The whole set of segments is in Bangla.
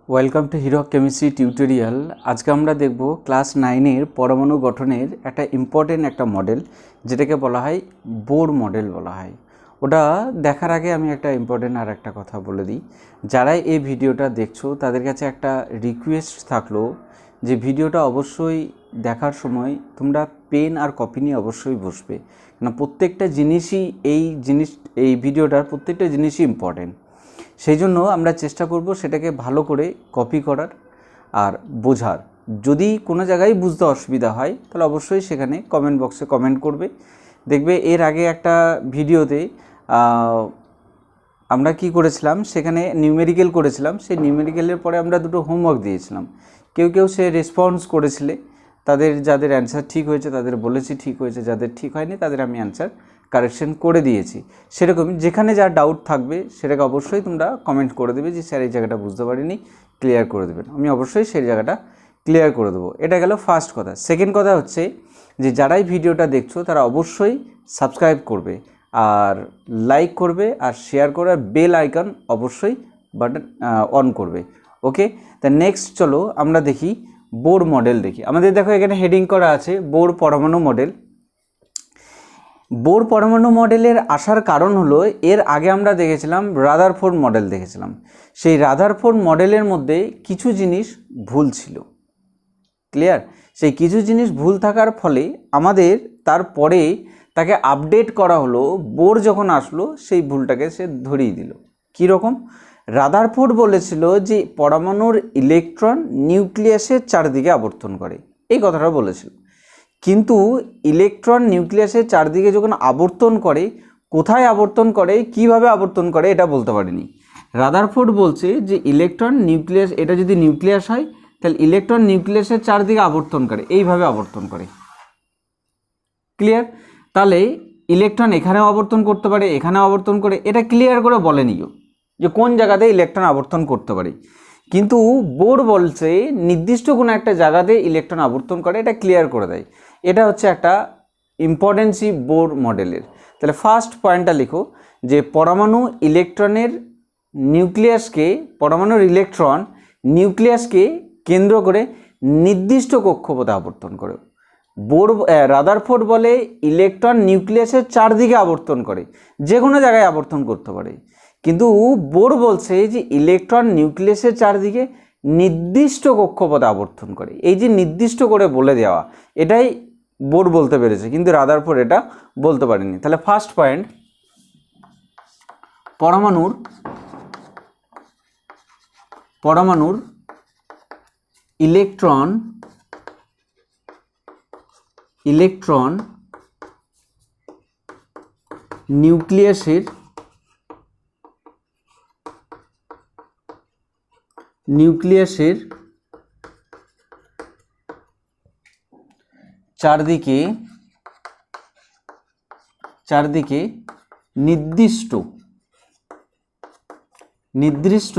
Welcome to hero chemistry tutorial. আজকে আমরা দেখব ক্লাস 9-এর পরমাণু গঠনের একটা ইম্পর্টেন্ট একটা মডেল, যেটাকে বলা হয় বোর মডেল বলা হয়। ওটা দেখার আগে আমি একটা ইম্পর্টেন্ট আর একটা কথা বলে দিই। যারা এই ভিডিওটা দেখছো তাদের কাছে একটা রিকোয়েস্ট থাকলো যে ভিডিওটা অবশ্যই দেখার সময় তোমরা পেন আর কপি নিয়ে অবশ্যই বসবে, কারণ প্রত্যেকটা জিনিসই এই ভিডিওটার প্রত্যেকটা জিনিসই ইম্পর্টেন্ট। সেই জন্য আমরা চেষ্টা করব সেটাকে ভালো করে কপি করার আর বোঝার। যদি কোনো জায়গায় বুঝতে অসুবিধা হয় তাহলে অবশ্যই সেখানে কমেন্ট বক্সে কমেন্ট করবে। দেখবে এর আগে একটা ভিডিওতে আমরা কি করেছিলাম, সেখানে নিউমেরিক্যাল করেছিলাম। সেই নিউমেরিক্যালের পরে আমরা দুটো হোমওয়ার্ক দিয়েছিলাম। কেউ সে রেসপন্স করেছিলে, যাদের অ্যান্সার ঠিক হয়েছে তাদের বলেছি ঠিক হয়েছে, যাদের ঠিক হয়নি তাদের আমি অ্যান্সার কারেকশন করে দিয়েছি। সেরকমই যেখানে যা ডাউট থাকবে সেটাকে অবশ্যই তোমরা কমেন্ট করে দেবে যে স্যার এই জায়গাটা বুঝতে পারিনি, ক্লিয়ার করে দেবেন। আমি অবশ্যই সেই জায়গাটা ক্লিয়ার করে দেবো। এটা গেল ফার্স্ট কথা। সেকেন্ড কথা হচ্ছে যে যারাই ভিডিওটা দেখছো তারা অবশ্যই সাবস্ক্রাইব করবে আর লাইক করবে আর শেয়ার করে, আর বেল আইকন অবশ্যই বাটন অন করবে। ওকে, তা নেক্সট চলো আমরা দেখি বোর মডেল দেখি। আমাদের দেখো এখানে হেডিং করা আছে বোর পরমাণু মডেল। বোর পরমাণু মডেলের আসার কারণ হলো, এর আগে আমরা দেখেছিলাম রাদারফোর্ড মডেল দেখেছিলাম। সেই রাদারফোর্ড মডেলের মধ্যে কিছু জিনিস ভুল ছিল, ক্লিয়ার? সেই কিছু জিনিস ভুল থাকার ফলে আমাদের তারপরে তাকে আপডেট করা হলো। বোর যখন আসলো সেই ভুলটাকে সে ধরিয়ে দিল। কীরকম? রাদারফোর্ড বলেছিল যে পরমাণুর ইলেকট্রন নিউক্লিয়াসের চারদিকে আবর্তন করে, এই কথাটা বলেছিল। কিন্তু ইলেকট্রন নিউক্লিয়াসের চারদিকে যখন আবর্তন করে, কোথায় আবর্তন করে, কিভাবে আবর্তন করে এটা বলতে পারেনি। রাদারফোর্ড বলছে যে ইলেকট্রন নিউক্লিয়াস, এটা যদি নিউক্লিয়াস হয় তাহলে ইলেকট্রন নিউক্লিয়াসের চারদিকে আবর্তন করে, এইভাবে আবর্তন করে। ক্লিয়ার? তাহলে ইলেকট্রন এখানেও আবর্তন করতে পারে, এখানেও আবর্তন করে, এটা ক্লিয়ার করে বলেনিও যে কোন জায়গাতে ইলেকট্রন আবর্তন করতে পারে। কিন্তু বোর বলছে নির্দিষ্ট কোনো একটা জায়গাতে ইলেকট্রন আবর্তন করে, এটা ক্লিয়ার করে দেয়। এটা হচ্ছে একটা ইম্পর্টেন্সি বোর মডেলের। তাহলে ফার্স্ট পয়েন্টটা লিখো যে পরমাণুর ইলেকট্রন নিউক্লিয়াসকে কেন্দ্র করে নির্দিষ্ট কক্ষপথে আবর্তন করে। রাদারফোর্ড বলে ইলেকট্রন নিউক্লিয়াসের চারদিকে আবর্তন করে, যে কোনো জায়গায় আবর্তন করতে পারে। কিন্তু বোর বলছে যে ইলেকট্রন নিউক্লিয়াসের চারদিকে নির্দিষ্ট কক্ষপথে আবর্তন করে। এই যে নির্দিষ্ট করে বলে দেওয়া, এটাই বোর বলতে পেরেছে, কিন্তু রাদারফোর্ড এটা বলতে পারেনি। তাহলে ফার্স্ট পয়েন্ট, পরমাণুর ইলেকট্রন নিউক্লিয়াসের চারদিকে নির্দিষ্ট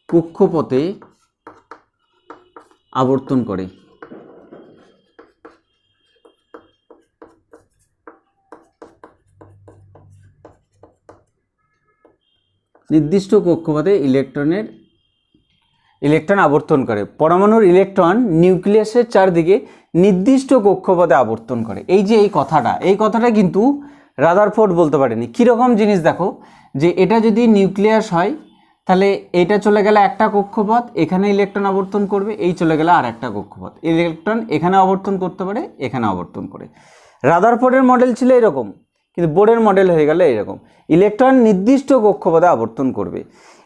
কক্ষপথে আবর্তন করে। নির্দিষ্ট কক্ষপথে ইলেকট্রন আবর্তন করে। পরমাণুর ইলেকট্রন নিউক্লিয়াসের চারদিকে নির্দিষ্ট কক্ষপথে আবর্তন করে। এই যে এই কথাটা কিন্তু রাদারফোর্ড বলতে পারেনি। কীরকম জিনিস দেখো, যে এটা যদি নিউক্লিয়াস হয় তাহলে এটা চলে গেলে একটা কক্ষপথ, এখানে ইলেকট্রন আবর্তন করবে, এই চলে গেলে আর একটা কক্ষপথ। ইলেকট্রন এখানে আবর্তন করতে পারে, এখানে আবর্তন করে। রাদারফোর্ডের মডেল ছিল এরকম, কিন্তু বোরের মডেল হয়ে গেল এরকম, ইলেকট্রন নির্দিষ্ট কক্ষপথে আবর্তন করবে।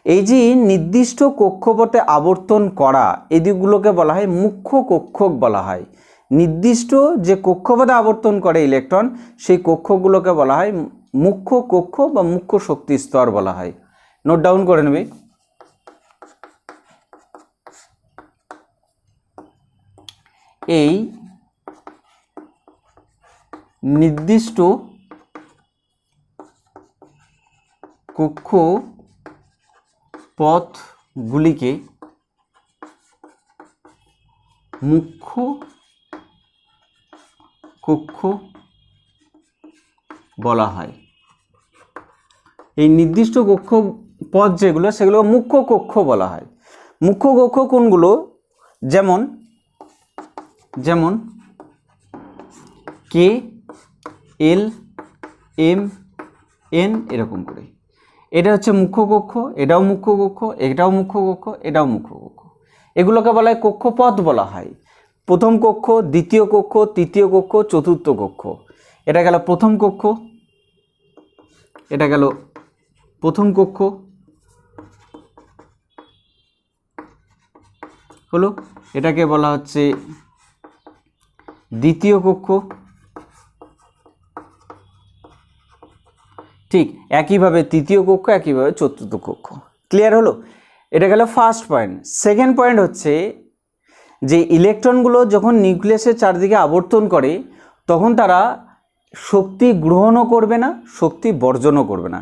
এই যে নির্দিষ্ট কক্ষপথে আবর্তন করা, এই দিকগুলোকে বলা হয় মুখ্য কক্ষক বলা হয়। নির্দিষ্ট যে কক্ষপথে আবর্তন করে ইলেকট্রন, সেই কক্ষগুলোকে বলা হয় মুখ্য কক্ষ বা মুখ্য শক্তি স্তর বলা হয়। নোট ডাউন করে নেবে। এই নির্দিষ্ট কক্ষপথগুলিকে মুখ্য কক্ষ বলা হয়। এই নির্দিষ্ট কক্ষ পদ যেগুলো সেগুলো মুখ্য কক্ষ বলা হয়। মুখ্য কক্ষ কোনগুলো? যেমন যেমন কে, এল, এম, এন, এরকম করে। এটা হচ্ছে মুখ্য কক্ষ, এটাও মুখ্য কক্ষ, এটাও মুখ্য কক্ষ, এটাও মুখ্য কক্ষ। এগুলোকে বলা হয় কক্ষপথ বলা হয়। প্রথম কক্ষ, দ্বিতীয় কক্ষ, তৃতীয় কক্ষ, চতুর্থ কক্ষ। এটা গেল প্রথম কক্ষ, এটা গেল প্রথম কক্ষ হলো, এটাকে বলা হচ্ছে দ্বিতীয় কক্ষ। ঠিক একইভাবে তৃতীয় কক্ষ, একইভাবে চতুর্থ কক্ষ। ক্লিয়ার হলো? এটা গেল ফার্স্ট পয়েন্ট। সেকেন্ড পয়েন্ট হচ্ছে যে ইলেকট্রনগুলো যখন নিউক্লিয়াসের চারদিকে আবর্তন করে তখন তারা শক্তি গ্রহণও করবে না, শক্তি বর্জনও করবে না।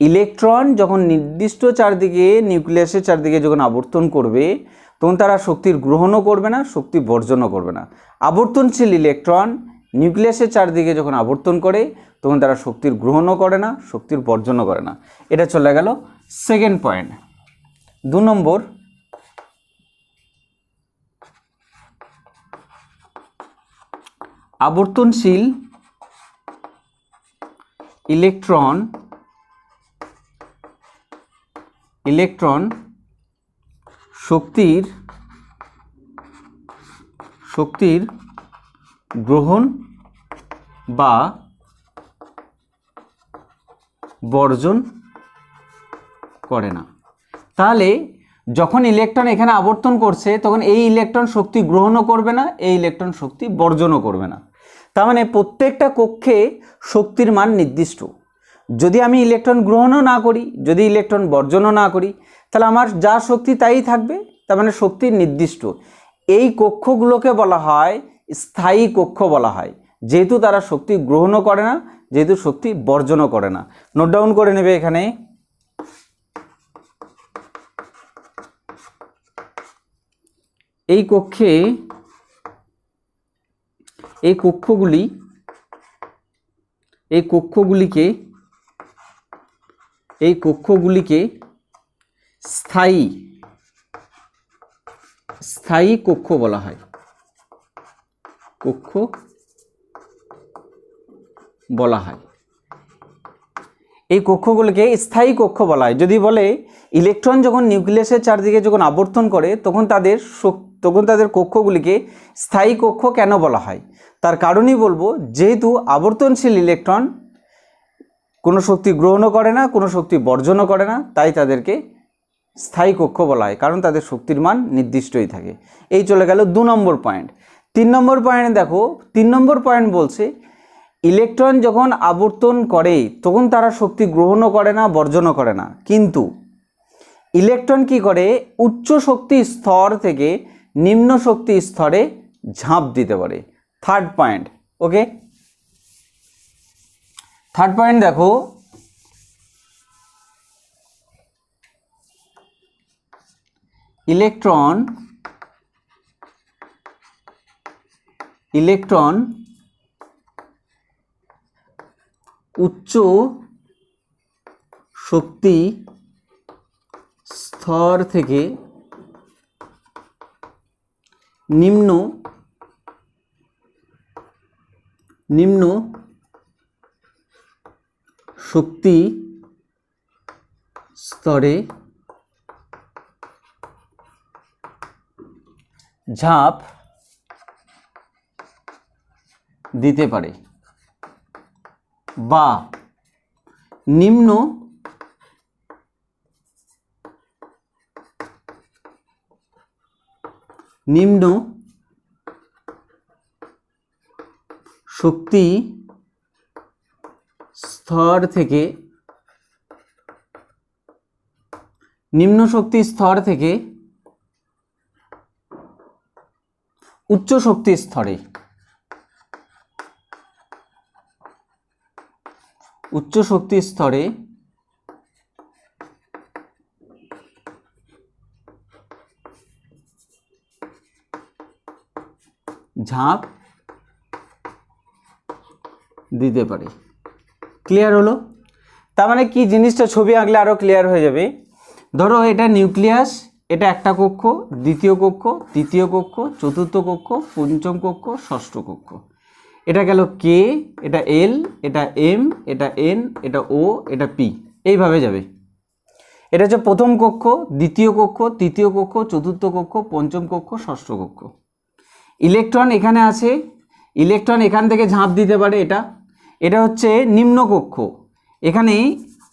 ইলেকট্রন যখন নির্দিষ্ট চারদিকে নিউক্লিয়াসের চারদিকে যখন আবর্তন করবে তখন তারা শক্তির গ্রহণও করবে না, শক্তি বর্জনও করবে না। আবর্তনশীল ইলেকট্রন নিউক্লিয়াসের চারদিকে যখন আবর্তন করে তখন তারা শক্তির গ্রহণও করে না, শক্তির বর্জনও করে না। এটা চলে গেল সেকেন্ড পয়েন্ট। 2 নম্বর, আবর্তনশীল ইলেকট্রন শক্তির গ্রহণ বা বর্জন করে না। তাহলে যখন ইলেকট্রন এখানে আবর্তন করছে তখন এই ইলেকট্রন শক্তি গ্রহণও করবে না, এই ইলেকট্রন শক্তি বর্জনও করবে না। তার মানে প্রত্যেকটা কক্ষে শক্তির মান নির্দিষ্ট। যদি আমি ইলেকট্রন গ্রহণও না করি, যদি ইলেকট্রন বর্জনও না করি, তাহলে আমার যা শক্তি তাই থাকবে, তার মানে শক্তি নির্দিষ্ট। এই কক্ষগুলোকে বলা হয় স্থায়ী কক্ষ বলা হয়, যেহেতু তারা শক্তি গ্রহণও করে না, যেহেতু শক্তি বর্জনও করে না। নোট ডাউন করে নেবে এখানে। এই কক্ষগুলিকে স্থায়ী কক্ষ বলা হয়, কক্ষ বলা হয়। এই কক্ষগুলিকে স্থায়ী কক্ষ বলা হয়। যদি বলে ইলেকট্রন যখন নিউক্লিয়াসের চারদিকে যখন আবর্তন করে তখন তাদের কক্ষগুলিকে স্থায়ী কক্ষ কেন বলা হয়, তার কারণই বলবো, যেহেতু আবর্তনশীল ইলেকট্রন কোনো শক্তি গ্রহণও করে না, কোনো শক্তি বর্জনও করে না, তাই তাদেরকে স্থায়ী কক্ষ বলা হয়, কারণ তাদের শক্তির মান নির্দিষ্টই থাকে। এই চলে গেল 2 নম্বর পয়েন্ট। 3 নম্বর পয়েন্ট দেখো, 3 নম্বর পয়েন্ট বলছে ইলেকট্রন যখন আবর্তন করে তখন তারা শক্তি গ্রহণও করে না, বর্জনও করে না, কিন্তু ইলেকট্রন কি করে, উচ্চ শক্তি স্তর থেকে নিম্ন শক্তি স্তরে ঝাঁপ দিতে পারে। Third point. Okay, third point দেখো, ইলেকট্রন উচ্চ শক্তি স্তর থেকে নিম্ন শক্তি স্তরে ঝাঁপ দিতে পারে, বা নিম্ন শক্তি স্তর থেকে উচ্চ শক্তি স্তরে ঝাঁপ দিতে পারে। ক্লিয়ার হলো? তার মানে কি, জিনিসটা ছবি আঁকলে আরো ক্লিয়ার হয়ে যাবে। ধরো এটা নিউক্লিয়াস, এটা একটা কক্ষ, দ্বিতীয় কক্ষ, তৃতীয় কক্ষ, চতুর্থ কক্ষ, পঞ্চম কক্ষ, ষষ্ঠ কক্ষ। এটা গেল কে, এটা এল, এটা এম, এটা এন, এটা ও, এটা পি, এইভাবে যাবে। এটা হচ্ছে প্রথম কক্ষ, দ্বিতীয় কক্ষ, তৃতীয় কক্ষ, চতুর্থ কক্ষ, পঞ্চম কক্ষ, ষষ্ঠ কক্ষ। ইলেকট্রন এখানে আছে, ইলেকট্রন এখান থেকে ঝাঁপ দিতে পারে। এটা হচ্ছে নিম্ন কক্ষ। এখানে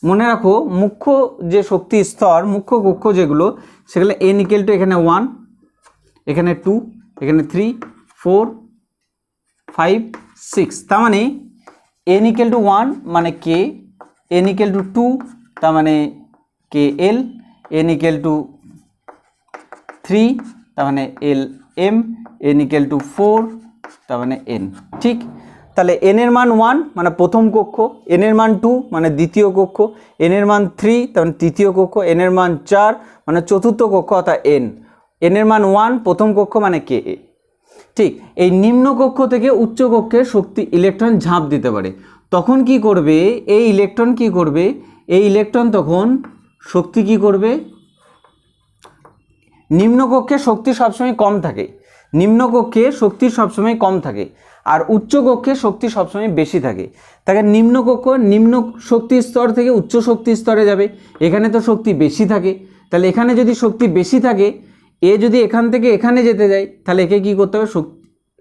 মনে রাখো মুখ্য যে শক্তি স্তর, মুখ্য কক্ষ যেগুলো, সেগুলো n ইকুয়াল টু এখানে 1, এখানে 2, এখানে 3, 4, 5, 6। তার মানে n ইকুয়াল টু 1 মানে k, n ইকুয়াল টু 2 তার মানে kl, n ইকুয়াল টু 3 তার মানে lm, n ইকুয়াল টু 4 তার মানে n। ঠিক, তাহলে n এর মান 1 মানে প্রথম কক্ষ, n এর মান 2 মানে দ্বিতীয় কক্ষ, n এর মান 3 তার মানে তৃতীয় কক্ষ, n এর মান 4 মানে চতুর্থ কক্ষ অর্থাৎ n এর মান 1 প্রথম কক্ষ মানে ka। ঠিক, এই নিম্ন কক্ষ থেকে উচ্চ কক্ষে শক্তি ইলেকট্রন ঝাঁপ দিতে পারে। তখন কি করবে এই ইলেকট্রন, কি করবে এই ইলেকট্রন, তখন শক্তি কি করবে, নিম্ন কক্ষে শক্তি সবসময় কম থাকে, নিম্ন কক্ষে শক্তি সবসময় কম থাকে, আর উচ্চ কক্ষে শক্তি সবসময় বেশি থাকে। তাকে নিম্ন কক্ষ নিম্ন শক্তি স্তর থেকে উচ্চ শক্তি স্তরে যাবে, এখানে তো শক্তি বেশি থাকে। তাহলে এখানে যদি শক্তি বেশি থাকে, এ যদি এখান থেকে এখানে যেতে যায়, তাহলে একে কি করতে হবে,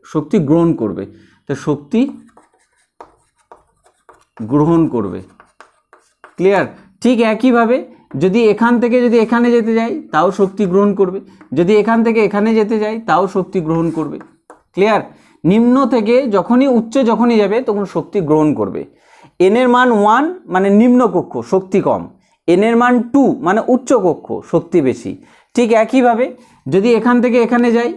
শক্তি গ্রহণ করবে। তো শক্তি গ্রহণ করবে। ক্লিয়ার? ঠিক একইভাবে যদি এখান থেকে যদি এখানে যেতে যায় তাও শক্তি গ্রহণ করবে, যদি এখান থেকে এখানে যেতে যায় তাও শক্তি গ্রহণ করবে। ক্লিয়ার? নিম্ন থেকে যখনই উচ্চ যখনই যাবে তখন শক্তি গ্রহণ করবে। n এর মান 1 মানে নিম্ন কক্ষ শক্তি কম, n এর মান 2 মানে উচ্চ কক্ষ শক্তি বেশি। ঠিক একইভাবে যদি এখান থেকে এখানে যাই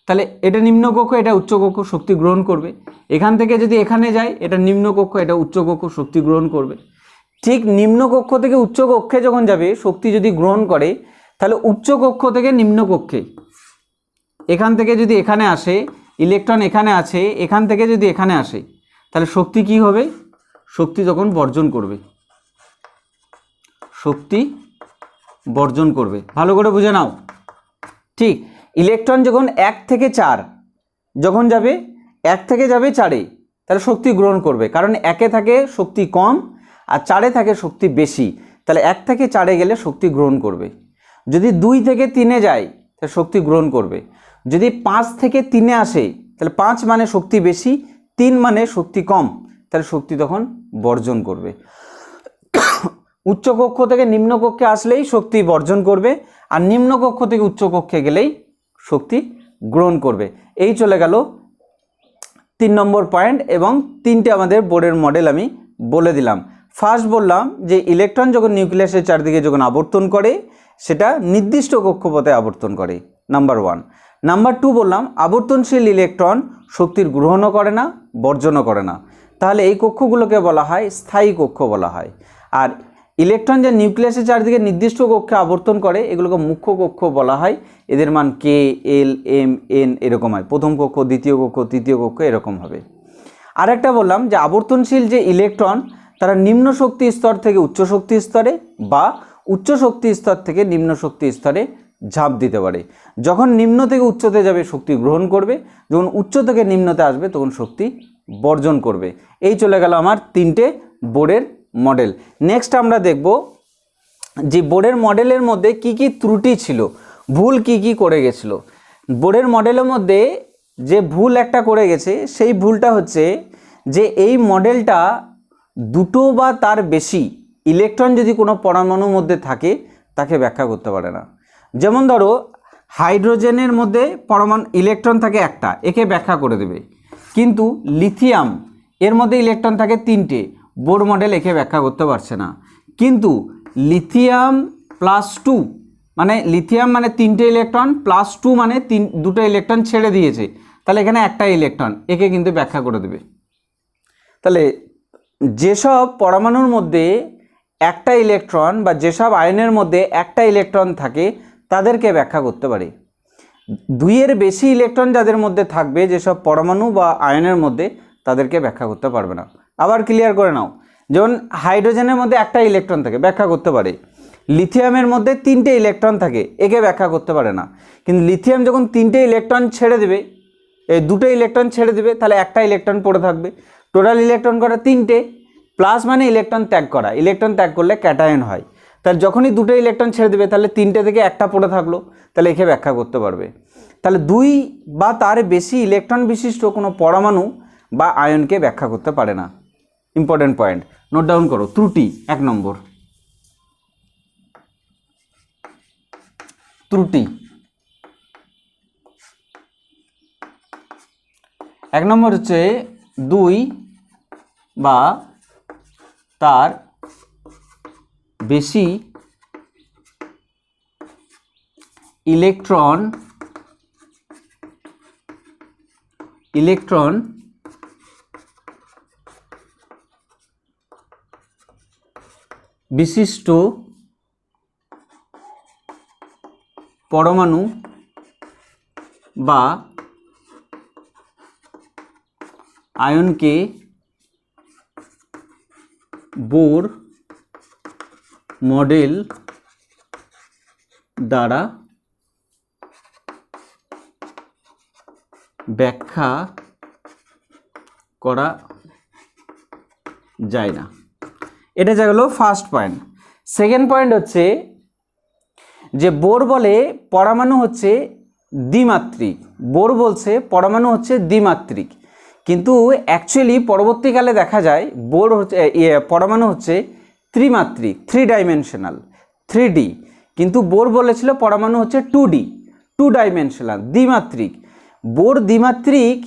তাহলে এটা নিম্ন কক্ষ, এটা উচ্চ কক্ষ শক্তি গ্রহণ করবে। এখান থেকে যদি এখানে যাই এটা নিম্ন কক্ষ, এটা উচ্চ কক্ষ শক্তি গ্রহণ করবে। ঠিক নিম্ন কক্ষ থেকে উচ্চ কক্ষে যখন যাবে শক্তি যদি গ্রহণ করে, তাহলে উচ্চ কক্ষ থেকে নিম্ন কক্ষে, এখান থেকে যদি এখানে আসে, ইলেকট্রন এখানে আছে, এখান থেকে যদি এখানে আসে, তাহলে শক্তি কি হবে, শক্তি তখন বর্জন করবে, শক্তি বর্জন করবে। ভালো করে বুঝে নাও। ঠিক, ইলেকট্রন যখন 1 থেকে 4 যখন যাবে, 1 থেকে যাবে 4-এ, তাহলে শক্তি গ্রহণ করবে, কারণ 1-এ থাকে শক্তি কম আর 4-এ থাকে শক্তি বেশি। তাহলে 1 থেকে 4-এ গেলে শক্তি গ্রহণ করবে। যদি 2 থেকে 3-এ যায় তাহলে শক্তি গ্রহণ করবে। যদি 5 থেকে 3-এ আসে তাহলে 5 মানে শক্তি বেশি, 3 মানে শক্তি কম, তাহলে শক্তি তখন বর্জন করবে। উচ্চ কক্ষ থেকে নিম্ন কক্ষে আসলেই শক্তি বর্জন করবে, আর নিম্ন কক্ষ থেকে উচ্চ কক্ষে গেলেই শক্তি গ্রহণ করবে। এই চলে গেল 3 নম্বর পয়েন্ট, এবং 3টে আমাদের বোরের মডেল আমি বলে দিলাম। ফার্স্ট বললাম যে ইলেকট্রন যখন নিউক্লিয়াসের চারদিকে যখন আবর্তন করে সেটা নির্দিষ্ট কক্ষপথে আবর্তন করে, নাম্বার 1। নাম্বার 2 বললাম আবর্তনশীল ইলেকট্রন শক্তির গ্রহণও করে না, বর্জনও করে না, তাহলে এই কক্ষগুলোকে বলা হয় স্থায়ী কক্ষ বলা হয়। আর ইলেকট্রন যে নিউক্লিয়াসের চারদিকে নির্দিষ্ট কক্ষে আবর্তন করে এগুলোকে মুখ্য কক্ষ বলা হয়। এদের মান কে, এল, এম, এন এরকম হয়, প্রথম কক্ষ, দ্বিতীয় কক্ষ, তৃতীয় কক্ষ এরকম হবে। আরেকটা বললাম যে আবর্তনশীল যে ইলেকট্রন তারা নিম্ন শক্তি স্তর থেকে উচ্চ শক্তি স্তরে বা উচ্চ শক্তি স্তর থেকে নিম্ন শক্তি স্তরে ঝাঁপ দিতে পারে। যখন নিম্ন থেকে উচ্চতে যাবে শক্তি গ্রহণ করবে, যখন উচ্চ থেকে নিম্নতে আসবে তখন শক্তি বর্জন করবে। এই চলে গেল আমার 3টে বোরের মডেল। নেক্সট আমরা দেখব যে বোরের মডেলের মধ্যে কি কি ত্রুটি ছিল, ভুল কি কি করে গেছিল। বোরের মডেলের মধ্যে যে ভুল একটা করে গেছে সেই ভুলটা হচ্ছে যে এই মডেলটা 2টো বা তার বেশি ইলেকট্রন যদি কোনো পরমাণুর মধ্যে থাকে তাকে ব্যাখ্যা করতে পারে না। যেমন ধরো হাইড্রোজেনের মধ্যে পরমাণু ইলেকট্রন থাকে একটা, একে ব্যাখ্যা করে দেবে, কিন্তু লিথিয়াম এর মধ্যে ইলেকট্রন থাকে 3টে, বোর মডেল একে ব্যাখ্যা করতে পারছে না। কিন্তু লিথিয়াম +2 মানে লিথিয়াম মানে 3টে ইলেকট্রন, +2 মানে 2টো ইলেকট্রন ছেড়ে দিয়েছে, তাহলে এখানে একটা ইলেকট্রন, একে কিন্তু ব্যাখ্যা করে দেবে। তাহলে যেসব পরমাণুর মধ্যে একটা ইলেকট্রন বা যেসব আয়নের মধ্যে একটা ইলেকট্রন থাকে তাদেরকে ব্যাখ্যা করতে পারে। 2-এর বেশি ইলেকট্রন যাদের মধ্যে থাকবে, যেসব পরমাণু বা আয়নের মধ্যে, তাদেরকে ব্যাখ্যা করতে পারবে না। আবার ক্লিয়ার করে নাও, যেমন হাইড্রোজেনের মধ্যে একটা ইলেকট্রন থাকে ব্যাখ্যা করতে পারে, লিথিয়ামের মধ্যে 3টে ইলেকট্রন থাকে, একে ব্যাখ্যা করতে পারে না। কিন্তু লিথিয়াম যখন 3টে ইলেকট্রন ছেড়ে দেবে, এই 2টো ইলেকট্রন ছেড়ে দেবে, তাহলে একটা ইলেকট্রন পড়ে থাকবে। টোটাল ইলেকট্রন করা 3টে, প্লাস মানে ইলেকট্রন ত্যাগ করা, ইলেকট্রন ত্যাগ করলে ক্যাটায়ন হয়। তাহলে যখনই 2টো ইলেকট্রন ছেড়ে দেবে তাহলে 3টে থেকে একটা পড়ে থাকলো, তাহলে একে ব্যাখ্যা করতে পারবে। তাহলে 2 বা তার বেশি ইলেকট্রন বিশিষ্ট কোনো পরমাণু বা আয়নকে ব্যাখ্যা করতে পারে না। ইম্পর্টেন্ট পয়েন্ট, নোট ডাউন করো। ত্রুটি 1 নম্বর। ত্রুটি 1 নম্বর হচ্ছে 2 বা তার বেশি ইলেকট্রন বিশিষ্ট পরমাণু বা আয়নকে বোর মডেল দ্বারা ব্যাখ্যা করা যায় না। এটা যা হলো ফার্স্ট পয়েন্ট। সেকেন্ড পয়েন্ট হচ্ছে যে বোর বলে পরমাণু হচ্ছে দ্বিমাত্রিক। বোর বলছে পরমাণু হচ্ছে দ্বিমাত্রিক, কিন্তু অ্যাকচুয়ালি পরবর্তীকালে দেখা যায় বোর হচ্ছে পরমাণু হচ্ছে ত্রিমাত্রিক, 3 ডাইমেনশনাল, 3D। কিন্তু বোর বলেছিল পরমাণু হচ্ছে 2D, 2 ডাইমেনশনাল, দ্বিমাত্রিক। বোর দ্বিমাত্রিক,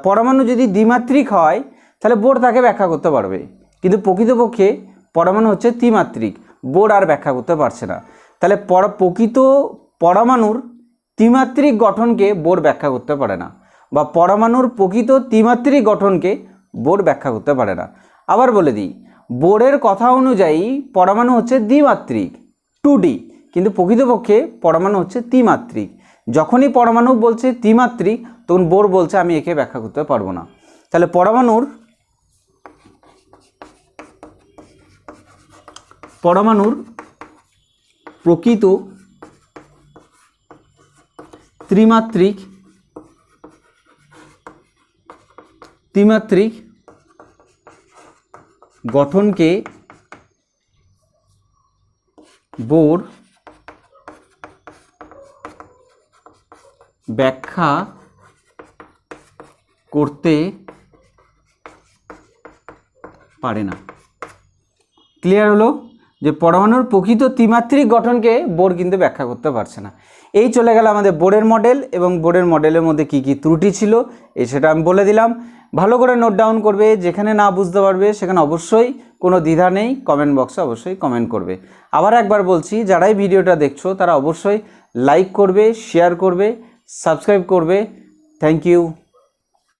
পরমাণু যদি দ্বিমাত্রিক হয় তাহলে বোর তাকে ব্যাখ্যা করতে পারবে, কিন্তু প্রকৃতপক্ষে পরমাণু হচ্ছে ত্রিমাত্রিক, বোর আর ব্যাখ্যা করতে পারছে না। তাহলে প্রকৃত পরমাণুর ত্রিমাত্রিক গঠনকে বোর ব্যাখ্যা করতে পারে না, বা পরমাণুর প্রকৃত ত্রিমাত্রিক গঠনকে বোর ব্যাখ্যা করতে পারে না। আবার বলে দিই, বোরের কথা অনুযায়ী পরমাণু হচ্ছে দ্বিমাত্রিক, 2D, কিন্তু প্রকৃতপক্ষে পরমাণু হচ্ছে ত্রিমাত্রিক। যখনই পরমাণু বলছে ত্রিমাত্রিক তখন বোর বলছে আমি একে ব্যাখ্যা করতে পারবো না। তাহলে পরমাণুর প্রকৃত ত্রিমাত্রিক গঠনকে বোর ব্যাখ্যা করতে পারে না। ক্লিয়ার হলো যে পরমাণুর প্রকৃত ত্রিমাত্রিক গঠনকে বোর কিন্তু ব্যাখ্যা করতে পারছে না। এই চলে গেল আমাদের বোরের মডেল, এবং বোরের মডেলের মধ্যে কি কি ত্রুটি ছিল সেটা আমি বলে দিলাম। ভালো করে নোট ডাউন করবে, যেখানে না বুঝতে পারবে সেখানে অবশ্যই কোনো দ্বিধা নেই, কমেন্ট বক্সে অবশ্যই কমেন্ট করবে। আবার একবার বলছি, যারাই ভিডিওটা দেখছো তারা অবশ্যই লাইক করবে, শেয়ার করবে, সাবস্ক্রাইব করবে। Thank you.